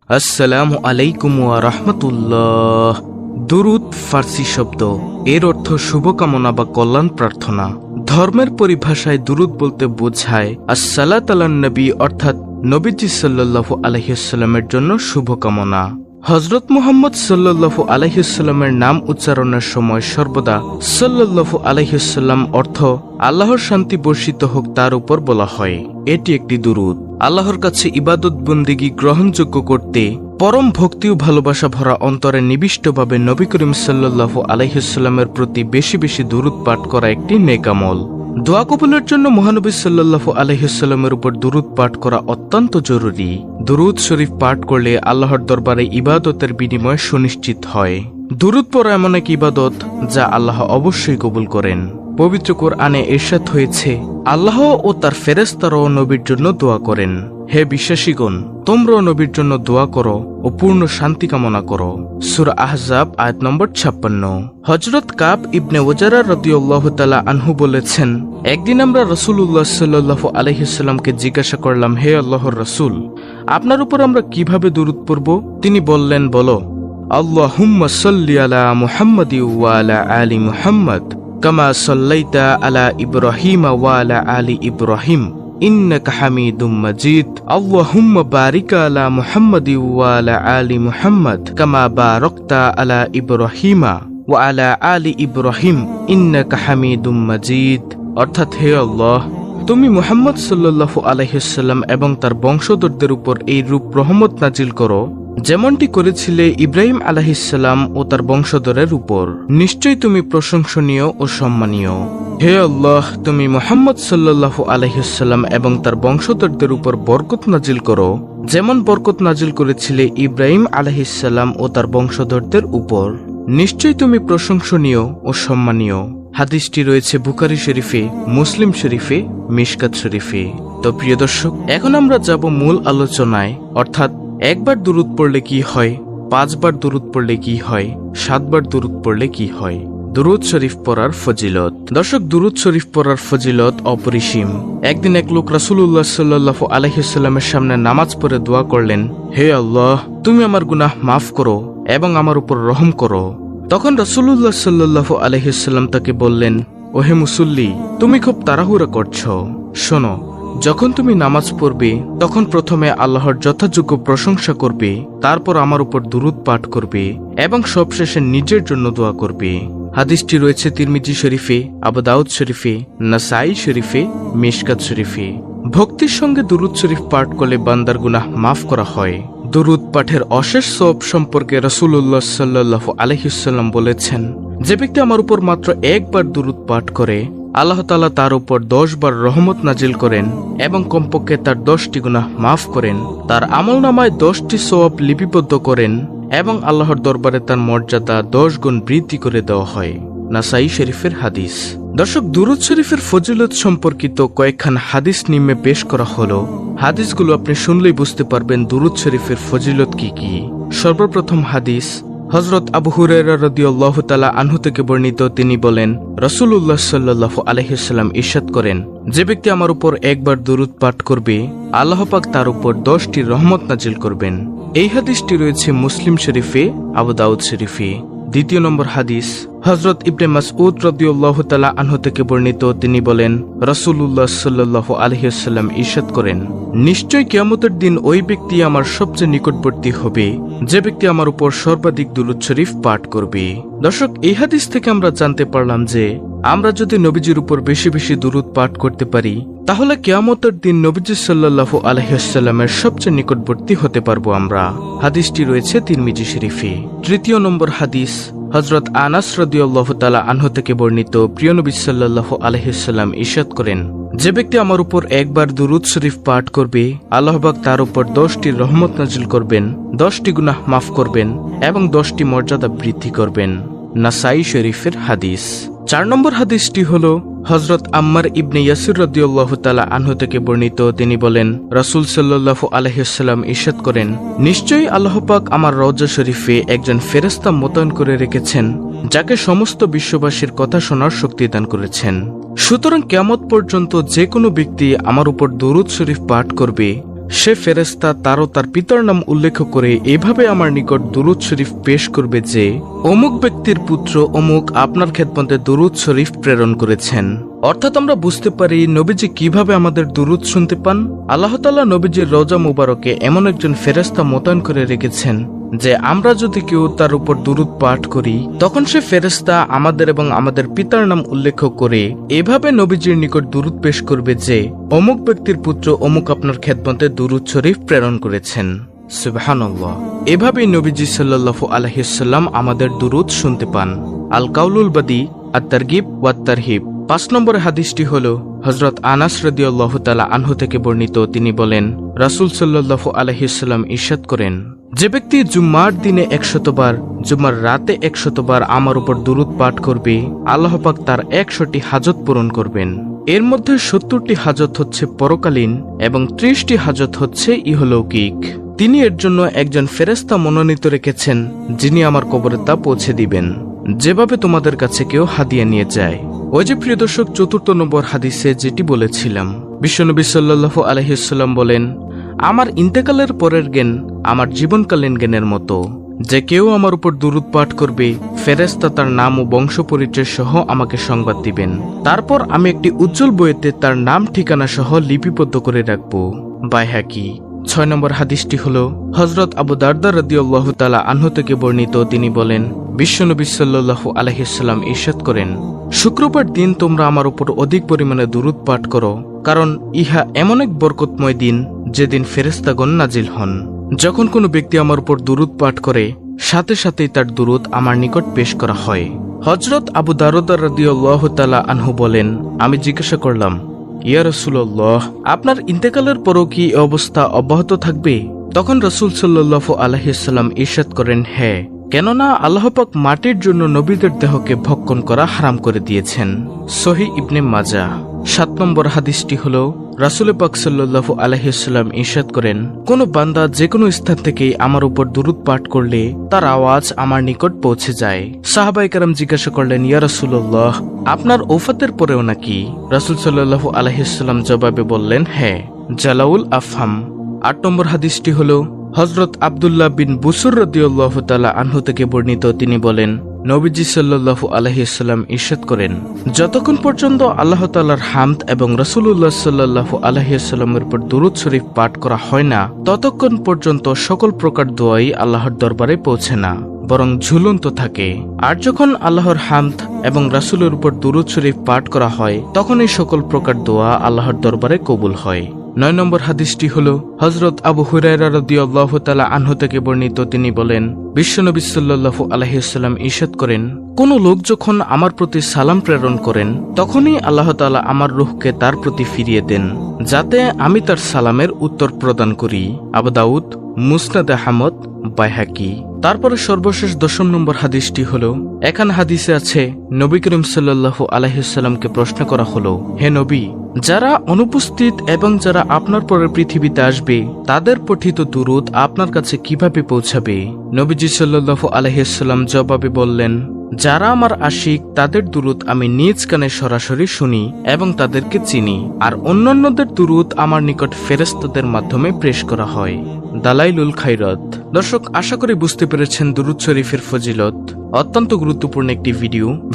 আসসালামু আলাইকুম ওয়া রাহমাতুল্লাহ। দুরূদ ফার্সি শব্দ, এর অর্থ শুভকামনা বা কল্যাণ প্রার্থনা। ধর্মের পরিভাষায় দুরূদ বলতে বোঝায় আসসালাতু আলান নবী, অর্থাৎ নবীজি সাল্লাল্লাহু আলাইহি ওয়াসাল্লামের জন্য শুভকামনা। হযরত মুহাম্মদ সাল্লাল্লাহু আলাইহি ওয়াসাল্লামের নাম উচ্চারণের সময় সর্বদা সাল্লাল্লাহু আলাইহি ওয়াসাল্লাম অর্থ আল্লাহর শান্তি বর্ষিত হোক তার উপর বলা হয়। এটি একটি দুরূদ। আল্লাহর কাছে ইবাদত বন্দেগী গ্রহণযোগ্য করতে পরম ভক্তি ও ভালোবাসা ভরা অন্তরে নিবিষ্টভাবে নবী করিম সাল্লাল্লাহু আলাইহি ওয়াসাল্লামের প্রতি বেশি বেশি দুরূদ পাঠ করা একটি নেক আমল। দোয়া কবুলের জন্য মহানবী সাল্লাল্লাহু আলাইহি ওয়াসাল্লামের উপর দুরূদ পাঠ করা অত্যন্ত জরুরি। দুরূদ শরীফ পাঠ করলে আল্লাহর দরবারে ইবাদতের বিনিময় সুনিশ্চিত হয়। দুরূদ পড়া এমন এক ইবাদত যা আল্লাহ অবশ্যই কবুল করেন। পবিত্র কোরআনে ইরশাদ হয়েছে, আল্লাহ ও তার ফেরেশতারাও নবীর জন্য দোয়া করেন। হে বিশ্বাসীগণ, তোমরাও নবীর জন্য দোয়া করো ও পূর্ণ শান্তি কামনা করো। সূরা আহজাব আয়াত নম্বর 56। হযরত কাব ইবনে ওজারা রাদিয়াল্লাহু তাআলা আনহু বলেছেন, একদিন আমরা রাসূলুল্লাহ সাল্লাল্লাহু আলাইহি ওয়াসাল্লামকে জিজ্ঞাসা করলাম, হে আল্লাহর রাসূল, আপনার উপর আমরা কিভাবে দুরূদ পড়ব? তিনি বললেন, বলো, আল্লাহুম্মা সাল্লি আলা মুহাম্মাদি ওয়া আলা আলি মুহাম্মাদ কামা সাল্লাইতা আলা ইব্রাহিম ওয়া আলা আলি ইব্রাহিম ইন্নাকা হামিদুম মাজিদ। আল্লাহুম্মা বারিক আলা মুহাম্মাদি ওয়া আলা আলি মুহাম্মাদ কামা বারাকতা আলা ইব্রাহিমা ওয়া আলা আলি ইব্রাহিম ইন্নাকা হামিদুম মাজিদ। অর্থাৎ, হে আল্লাহ, তুমি মুহাম্মদ সাল্লাল্লাহু আলাইহি ওয়াসাল্লাম এবং তার বংশধরদের উপর এই রূপ রহমত নাজিল করো যেমনটি করেছিলে ইব্রাহিম আলাইহিস সালাম ও তার বংশধরের উপর। নিশ্চয়ই তুমি প্রশংসনীয় ও সম্মানীয়। হে আল্লাহ, তুমি মুহাম্মদ সাল্লাল্লাহু আলাইহি ওয়াসাল্লাম এবং তার বংশধরদের উপর বরকত নাজিল করো যেমন বরকত নাজিল করেছিলে ইব্রাহিম আলাইহিস সালাম ও তার বংশধরদের উপর। নিশ্চয়ই তুমি প্রশংসনীয় ও সম্মানীয়। হাদিসটি রয়েছে বুখারী শরীফে, মুসলিম শরীফে, মিশকাত শরীফে। তো প্রিয় দর্শক, এখন আমরা যাব মূল আলোচনায়, অর্থাৎ একবার দুরূদ পড়লে কি হয়, 5 বার দুরূদ পড়লে কি হয়, 7 বার দুরূদ পড়লে কি হয়। দুরূদ শরীফ পড়ার ফজিলত। দর্শক, দুরূদ শরীফ পড়ার ফজিলত অপরিসীম। একদিন এক লোক রাসূলুল্লাহ সাল্লাল্লাহু আলাইহি ওয়াসাল্লামের সামনে নামাজ পড়ে দোয়া করলেন, হে আল্লাহ, তুমি আমার গুনাহ মাফ করো এবং আমার উপর রহম করো। তখন রাসূলুল্লাহ সাল্লাল্লাহু আলাইহি ওয়াসাল্লাম তাকে বললেন, ওহে মুসল্লি, তুমি খুব তাড়াহুড়া করছো। শোনো, যখন তুমি নামাজ পড়বে তখন প্রথমে আল্লাহর যথাযোগ্য প্রশংসা করবে, তারপর আমার উপর দুরূদ পাঠ করবে এবং সবশেষে নিজের জন্য দোয়া করবে। হাদিসটি রয়েছে তিরমিজি শরীফে, আবু দাউদ শরীফে, নাসাই শরীফে, মিশকাত শরীফে। ভক্তির সঙ্গে দুরূদ শরীফ পাঠ করলে বান্দার গুনাহ মাফ করা হয়। দুরূদ পাঠের অশেষ সওয়াব সম্পর্কে রাসূলুল্লাহ সাল্লাল্লাহু আলাইহি ওয়াসাল্লাম বলেছেন, যে ব্যক্তি আমার উপর মাত্র একবার দুরূদ পাঠ করে আল্লাহ তাআলা তার উপর 10 বার রহমত নাজিল করেন এবং কমপক্ষে তার 10টি গুনাহ মাফ করেন, তার আমলনামায় 10টি সওয়াব লিপিবদ্ধ করেন এবং আল্লাহর দরবারে তার মর্যাদা 10 গুণ বৃদ্ধি করে দেওয়া হয়। নাসাই শরীফের হাদিস। দর্শক, দুরূদ শরীফের ফজিলত সম্পর্কিত কয়েকখান হাদিস নিম্নে পেশ করা হলো। হাদিসগুলো আপনি শুনলেই বুঝতে পারবেন দুরূদ শরীফের ফজিলত কি কি। সর্বপ্রথম হাদিস, হযরত আবু হুরায়রা রাদিয়াল্লাহু তাআলা আনহু থেকে বর্ণিত, তিনি বলেন, রাসূলুল্লাহ সাল্লাল্লাহু আলাইহি ওয়াসাল্লাম ইরশাদ করেন, যে ব্যক্তি আমার উপর একবার দুরূদ পাঠ করবে আল্লাহ পাক তার উপর 10টি রহমত নাজিল করবেন। এই হাদিসটি রয়েছে মুসলিম শরীফে, আবু দাউদ শরীফে। দ্বিতীয় নম্বর হাদিস, হযরত ইবনে মাসউদ রাদিয়াল্লাহু তাআলা আনহু থেকে বর্ণিত, তিনি বলেন, রাসূলুল্লাহ সাল্লাল্লাহু আলাইহি ওয়াসাল্লাম ইরশাদ করেন, নিশ্চয় কিয়ামতের দিন ওই ব্যক্তি আমার সবচেয়ে নিকটবর্তী হবে যে ব্যক্তি আমার উপর সর্বাধিক দুরূদ শরীফ পাঠ করবে। দর্শক, এই হাদিস থেকে আমরা জানতে পারলাম যে আমরা যদি নবীজির উপর বেশি বেশি দুরূদ পাঠ করতে পারি তাহলে কিয়ামতের দিন নবীজি সাল্লাল্লাহু আলাইহি ওয়াসাল্লামের সবচেয়ে নিকটবর্তী হতে পারবো আমরা। হাদিসটি রয়েছে তিরমিজি শরীফে। তৃতীয় নম্বর হাদিস, হযরত আনাস রাদিয়াল্লাহু তাআলা আনহু থেকে বর্ণিত, প্রিয় নবী সাল্লাল্লাহু আলাইহি ওয়াসাল্লাম ইরশাদ করেন, যে ব্যক্তি আমার উপর একবার দুরূদ শরীফ পাঠ করবে আল্লাহ পাক তার উপর 10টি রহমত নাজিল করবেন, 10টি গুনাহ মাফ করবেন এবং 10টি মর্যাদা বৃদ্ধি করবেন। নাসাই শরীফের হাদিস। 4 নম্বর হাদিসটি হলো হযরত আম্মার ইবনে ইয়াসির রাদিয়াল্লাহু তাআলা আনহু থেকে বর্ণিত, তিনি বলেন, রাসূল সাল্লাল্লাহু আলাইহি ওয়াসাল্লাম ইরশাদ করেন, নিশ্চয়ই আল্লাহ পাক আমার রওজা শরীফে একজন ফেরেশতা মোতায়েন করে রেখেছেন যাকে সমস্ত বিশ্ববাসীর কথা শোনার শক্তি দান করেছেন। সুতরাং কিয়ামত পর্যন্ত যে কোনো ব্যক্তি আমার উপর দুরূদ শরীফ পাঠ করবে সে ফেরেশতা তার ও তার পিতার নাম উল্লেখ করে এভাবে আমার নিকট দুরূদ শরীফ পেশ করবে যে, অমুক ব্যক্তির পুত্র অমুক আপনার খেদমতে দুরূদ শরীফ প্রেরণ করেছেন। অর্থাৎ আমরা বুঝতে পারি নবীজি কিভাবে আমাদের দুরূদ শুনতে পান। আল্লাহ তাআলা নবীজির রওজা মুবারকে এমন একজন ফেরেশতা মোতায়েন করে রেখেছেন যে আমরা যদি কেউ তার উপর দুরূদ পাঠ করি তখন সে ফেরেশতা আমাদের এবং আমাদের পিতার নাম উল্লেখ করে এভাবে নবীজির নিকট দুরূদ পেশ করবে যে, অমুক ব্যক্তির পুত্র অমুক আপনার খেদমতে দুরূদ শরীফ প্রেরণ করেছেন। সুবহানাল্লাহ। এভাবেই নবীজি সাল্লাল্লাহু আলাইহি ওয়াসাল্লাম আমাদের দুরূদ শুনতে পান। আল কাউলুল বাদী আত-তারগিব ওয়াত তারহিব। 5 নম্বর হাদিসটি হল হযরত আনাস রাদিয়াল্লাহু তাআলা আনহু থেকে বর্ণিত। তিনি বলেন, রাসূল সাল্লাল্লাহু আলাইহি ওয়াসাল্লাম ইরশাদ করেন, যে ব্যক্তি জুম্মার দিনে 100 বার, জুম্মার রাতে 100 বার আমার উপর দুরূদ পাঠ করবে, আল্লাহ পাক তার 100টি হাজত পূরণ করবেন। এর মধ্যে 70টি হাজত হচ্ছে পরকালীন এবং 30টি হাজত হচ্ছে ইহলৌকিক। তিনি এর জন্য একজন ফেরেশতা মনোনীত রেখেছেন যিনি আমার কবরে তা পৌঁছে দিবেন, যেভাবে তোমাদের কাছে কেউ হাদিয়া নিয়ে যায়। ওই যে প্রিয় দর্শক, 4 নম্বর হাদিসে যেটি বলেছিলাম, বিশ্বনবী সাল্লাল্লাহু আলাইহি ওয়াসাল্লাম বলেন, আমার ইন্তেকালের পরের জ্ঞান আমার জীবনকালীন জ্ঞানের মতো। যে কেউ আমার উপর দুরূদ পাঠ করবে, ফেরেশতা তার নাম ও বংশ পরিচয় সহ আমাকে সংবাদ দিবেন। তারপর আমি একটি উজ্জ্বল বইতে তার নাম ঠিকানা সহ লিপিবদ্ধ করে রাখব। বাইহাকি। 6 নম্বর হাদিসটি হল হযরত আবু দারদা রাদিয়াল্লাহু তাআলা আনহু থেকে বর্ণিত। তিনি বলেন, বিশ্বনবী সাল্লাল্লাহু আলাইহি ওয়াসাল্লাম ইরশাদ করেন, শুক্রবার দিন তোমরা আমার উপর অধিক পরিমাণে দুরূদ পাঠ করো, কারণ ইহা এমন এক বরকতময় দিন যেদিন ফেরেশতাগণ নাজিল হন। যখন কোনো ব্যক্তি আমার উপর দুরূদ পাঠ করে, সাথে সাথেই তার দুরূদ আমার নিকট পেশ করা হয়। হযরত আবু দারদা রাদিয়াল্লাহু তাআলা আনহু বলেন, আমি জিজ্ঞাসা করলাম, ইয়া রাসূলুল্লাহ, আপনার ইন্তেকালের পরও কি এই অবস্থা অব্যাহত থাকবে? তখন রাসূল সাল্লাল্লাহু আলাইহি ওয়াসাল্লাম ইরশাদ করেন, হ্যাঁ, কেননা আল্লাহ পাক মাটির জন্য নবীদের দেহকে ভক্ষণ করা হারাম করে দিয়েছেন। সহিহ ইবনে মাজাহ। 7 নম্বর হাদিসটি হল রাসূল পাক সাল্লাল্লাহু আলাইহি ওয়াসাল্লাম ইরশাদ করেন, কোন বান্দা যে কোনো স্থান থেকে আমার উপর দুরূদ পাঠ করলে তার আওয়াজ আমার নিকট পৌঁছে যায়। সাহাবায়ে কেরাম জিজ্ঞাসা করলেন, ইয়া রাসূলুল্লাহ, আপনার ওফাতের পরেও নাকি? রাসূল সাল্লাল্লাহু আলাইহি ওয়াসাল্লাম জবাবে বললেন, হ্যাঁ, জালাউল আফহাম। 8 নম্বর হাদিসটি হল হযরত আব্দুল্লাহ বিন বুসর রাদিয়াল্লাহু তাআলা আনহু থেকে বর্ণিত। তিনি বলেন, নবীজি সাল্লাল্লাহু আলাইহি ওয়াসাল্লাম ইরশাদ করেন, যতক্ষণ পর্যন্ত আল্লাহ তাআলার হামদ এবং রাসূলুল্লাহ সাল্লাল্লাহু আলাইহি ওয়াসাল্লামের উপর দুরূদ শরীফ পাঠ করা হয় না, ততক্ষণ পর্যন্ত সকল প্রকার দোয়াই আল্লাহর দরবারে পৌঁছে না, বরং ঝুলন্ত থাকে। আর যখন আল্লাহর হামদ এবং রাসূলের উপর দুরূদ শরীফ পাঠ করা হয়, তখন এই সকল প্রকার দোয়া আল্লাহর দরবারে কবুল হয়। 9 নম্বর হাদিসটি হল হযরত আবু হুরায়রা রাদিয়াল্লাহু তাআলা আনহু থেকে বর্ণিত। তিনি বলেন, বিশ্বনবী সাল্লাল্লাহু আলাইহি ওয়াসাল্লাম ইরশাদ করেন, কোন লোক যখন আমার প্রতি সালাম প্রেরণ করেন, তখনই আল্লাহ তাআলা আমার রূহকে তার প্রতি ফিরিয়ে দেন, যাতে আমি তার সালামের উত্তর প্রদান করি। আবু দাউদ, মুসনাদ আহমদ, বাইহাকি। তারপরে সর্বশেষ 10 নম্বর হাদিসটি হল, এখান হাদিসে আছে, নবী করিম সাল্লাল্লাহু আলাইহি ওয়াসাল্লামকে প্রশ্ন করা হলো, হে নবী, যারা অনুপস্থিত এবং যারা আপনার পরে পৃথিবীতে আসবে তাদের পঠিত দুরূদ আপনার কাছে কিভাবে পৌঁছাবে? নবীজি সাল্লাল্লাহু আলাইহি ওয়াসাল্লাম জবাবে বললেন, যারা আমার আশিক তাদের দুরূদ আমি নিজ কানে সরাসরি শুনি এবং তাদেরকে চিনি, আর অন্যান্যদের দুরূদ আমার নিকট ফেরেশতাদের মাধ্যমে পেশ করা হয়। দালাইলুল খায়রাত। দর্শক, আশা করি বুঝতে পেরেছেন দুরূদ শরীফের ফজিলত। অত্যন্ত গুরুত্বপূর্ণ একটি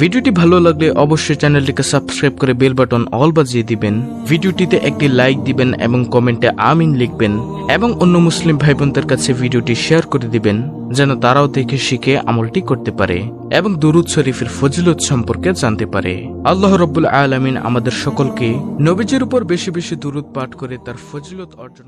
ভিডিওটি ভালো লাগলে অবশ্যই চ্যানেলটিকে সাবস্ক্রাইব করে বেল বাটন অল বাজিয়ে দিবেন। ভিডিওটিতে একটি লাইক দিবেন এবং কমেন্টে আমিন লিখবেন এবং অন্য মুসলিম ভাই বোনদের কাছে ভিডিওটি শেয়ার করে দিবেন, যেন তারাও দেখে শিখে আমলটি করতে পারে এবং দুরূদ শরীফের ফজিলত সম্পর্কে জানতে পারে। আল্লাহ রাব্বুল আলামিন আমাদের সকলকে নবীজির উপর বেশি বেশি দুরূদ পাঠ করে তার ফজিলত অর্জন